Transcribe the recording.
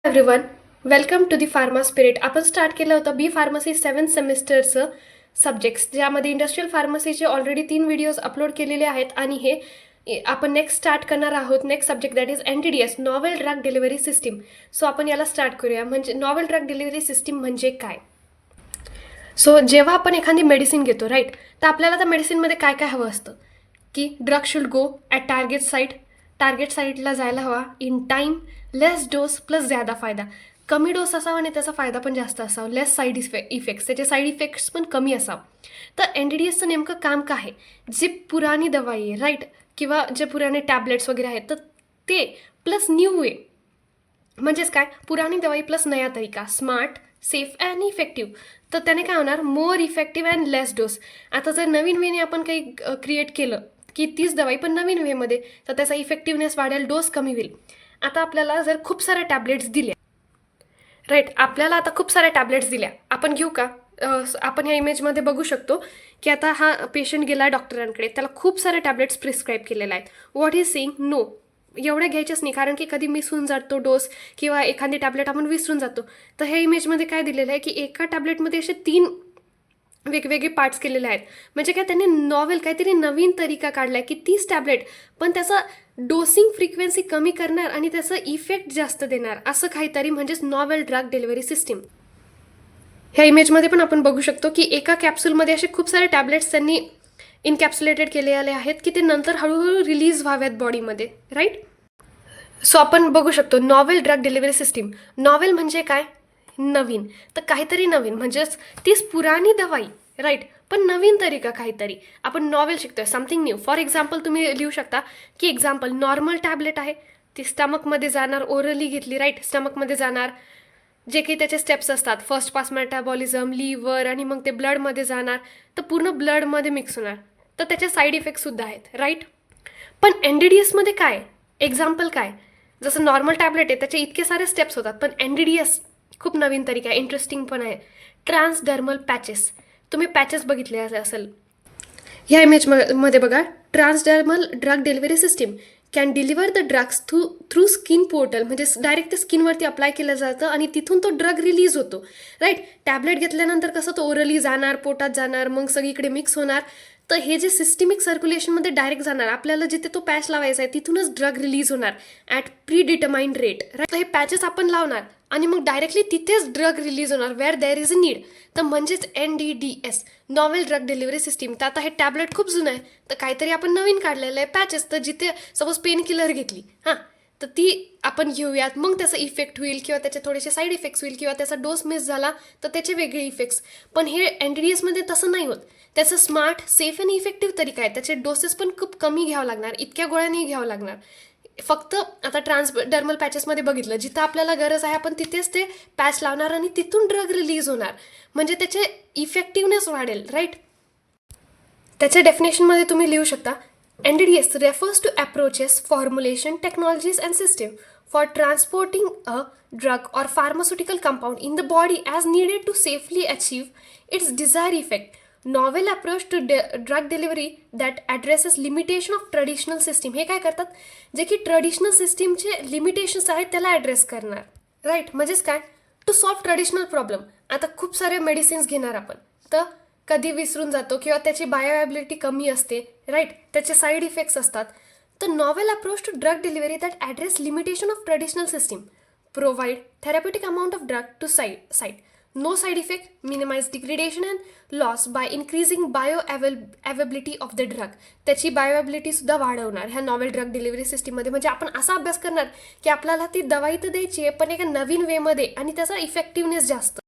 Everyone, welcome to the pharma spirit. आपण start केलं होतं बी फार्मसी 7th सेमिस्टरचं सब्जेक्ट्स, ज्यामध्ये इंडस्ट्रियल फार्मसीचे ऑलरेडी 3 व्हिडिओज अपलोड केलेले आहेत. आणि हे आपण नेक्स्ट स्टार्ट करणार आहोत. Next subject that is NDDS, novel drug delivery system. So आपण याला स्टार्ट करूया. म्हणजे नॉवेल ड्रग डिलिव्हरी सिस्टीम म्हणजे काय? सो जेव्हा आपण एखादी मेडिसिन घेतो राईट, तर आपल्याला त्या मेडिसिनमध्ये काय काय हवं असतं की drug should go at target साईटला जायला हवा, in time, less dose plus ज्यादा फायदा. कमी डोस असावा आणि त्याचा फायदा पण जास्त असावा, लेस साईड इफेक्ट्स, त्याचे साईड इफेक्ट्स पण कमी असावं. तर NDDSचं नेमकं काम काय आहे? जी पुराणी दवाई आहे राईट, किंवा जे पुराणे टॅबलेट्स वगैरे आहेत, तर ते प्लस न्यू वे, म्हणजेच काय, पुराणी दवाई प्लस नया तरीका, स्मार्ट, सेफ अँड इफेक्टिव्ह. तर त्याने काय होणार, मोर इफेक्टिव्ह अँड लेस डोस. आता जर नवीन वेने आपण काही क्रिएट केलं की तीच दवाई पण नवीन वेमध्ये, तर त्याचा इफेक्टिव्हनेस वाढेल, डोस कमी होईल. आता आपल्याला जर खूप साऱ्या टॅबलेट्स दिल्या राईट, आपल्याला आता खूप साऱ्या टॅबलेट्स दिल्या, आपण घेऊ का? आपण ह्या इमेजमध्ये बघू शकतो की आता हा पेशंट गेला डॉक्टरांकडे, त्याला खूप सारे टॅबलेट्स प्रिस्क्राईब केलेले आहेत. व्हॉट इज सेईंग, नो, एवढ्या घ्यायच्याच नाही, कारण की कधी मिस होऊन जातो डोस, किंवा एखादी टॅबलेट आपण विसरून जातो. तर ह्या इमेजमध्ये काय दिलेलं आहे की एका टॅबलेटमध्ये असे 3 वेगवेगळे पार्ट्स केलेले आहेत. म्हणजे काय, त्यांनी नॉवेल काहीतरी नवीन तरीका काढला आहे की तीच टॅबलेट पण त्याचा डोसिंग फ्रिक्वेन्सी कमी करणार आणि त्याचा इफेक्ट जास्त देणार, असं काहीतरी, म्हणजेच नॉवेल ड्रग डिलिव्हरी सिस्टीम. ह्या इमेजमध्ये पण आपण बघू शकतो की एका कॅप्सूलमध्ये असे खूप सारे टॅबलेट्स त्यांनी इनकॅप्सुलेटेड केलेले आहेत की ते नंतर हळूहळू रिलीज व्हाव्यात बॉडीमध्ये राईट. सो आपण बघू शकतो novel drug delivery system. Novel म्हणजे काय, नवीन. तर काहीतरी नवीन म्हणजेच तीच पुराणी दवाई राईट, पण नवीन तरीका काहीतरी. आपण नॉवेल शिकतोय, समथिंग न्यू. फॉर एक्झाम्पल तुम्ही लिहू शकता की एक्झाम्पल, नॉर्मल टॅबलेट आहे, ती स्टमकमध्ये जाणार, ओरली घेतली राईट, स्टमकमध्ये जाणार, जे काही त्याचे स्टेप्स असतात, फर्स्ट पास मेटाबॉलिझम, लिव्हर, आणि मग ते ब्लडमध्ये जाणार, तर पूर्ण ब्लडमध्ये मिक्स होणार. तर त्याचे साईड इफेक्टसुद्धा आहेत राईट. पण NDDSमध्ये काय, एक्झाम्पल काय, जसं नॉर्मल टॅबलेट आहे त्याचे इतके सारे स्टेप्स होतात, पण NDDS खूप नवीन तरीका आहे, इंटरेस्टिंग पण आहे. ट्रान्सडर्मल पॅचेस, तुम्ही पॅचेस बघितले असेल. ह्या इमेजमध्ये बघा, transdermal drug delivery system can deliver the drugs through skin portal, म्हणजे डायरेक्ट ते स्किनवरती अप्लाय केलं जातं आणि तिथून तो ड्रग रिलीज होतो राईट. टॅबलेट घेतल्यानंतर कसं तो ओरली जाणार, पोटात जाणार, मग सगळीकडे मिक्स होणार. तर हे जे सिस्टमिक सर्क्युलेशनमध्ये डायरेक्ट जाणार, आपल्याला जिथे तो पॅच लावायचा आहे तिथूनच ड्रग रिलीज होणार at predetermined rate right. तर हे पॅचेस आपण लावणार आणि मग डायरेक्टली तिथेच ड्रग रिलीज होणार where there is a need. तर म्हणजेच NDDS, novel drug delivery system. तर आता हे टॅबलेट खूप जुनं आहे, तर काहीतरी आपण नवीन काढलेलं आहे पॅचेस. तर जिथे सपोज पेन किलर घेतली हां, तर ती आपण घेऊयात, मग त्याचा इफेक्ट होईल, किंवा त्याचे थोडेसे साईड इफेक्ट्स होईल, किंवा त्याचा डोस मिस झाला तर त्याचे वेगळे इफेक्ट्स. पण हे NDDSमध्ये तसं नाही होत. त्याचं स्मार्ट, सेफ आणि इफेक्टिव्ह तरीका आहे. त्याचे डोसेस पण खूप कमी घ्यावं लागणार, इतक्या गोळ्यांनी घ्यावं लागणार. फक्त आता ट्रान्सडर्मल पॅचेसमध्ये बघितलं, जिथं आपल्याला गरज आहे आपण तिथेच ते पॅच लावणार आणि तिथून ड्रग रिलीज होणार, म्हणजे त्याचे इफेक्टिव्हनेस वाढेल राईट. त्याच्या डेफिनेशनमध्ये तुम्ही लिहू शकता, NDDS refers to approaches, formulation, technologies and system for transporting a drug or pharmaceutical compound in the body as needed to safely achieve its desired effect. Novel approach to drug delivery that addresses limitation of traditional system. हे काय करतात, जे की traditional सिस्टीमचे limitations आहेत त्याला address करणार right. म्हणजेच काय, टू सॉल्व ट्रेडिशनल प्रॉब्लेम. आता खूप सारे मेडिसिन्स घेणार आपण, तर कधी विसरून जातो, किंवा त्याची बायोॲबिलिटी कमी असते राईट, त्याचे साईड इफेक्ट्स असतात. तर novel approach to drug delivery that address limitation of traditional system, provide therapeutic amount of drug to site, no side effect, minimize degradation and loss by increasing availability of the drug. त्याची बायोॲबिलिटीसुद्धा वाढवणार ह्या novel drug delivery सिस्टीममध्ये. म्हणजे आपण असा अभ्यास करणार की आपल्याला ती दवाई तर द्यायची आहे, पण एका नवीन वेमध्ये, आणि त्याचा इफेक्टिव्हनेस जास्त.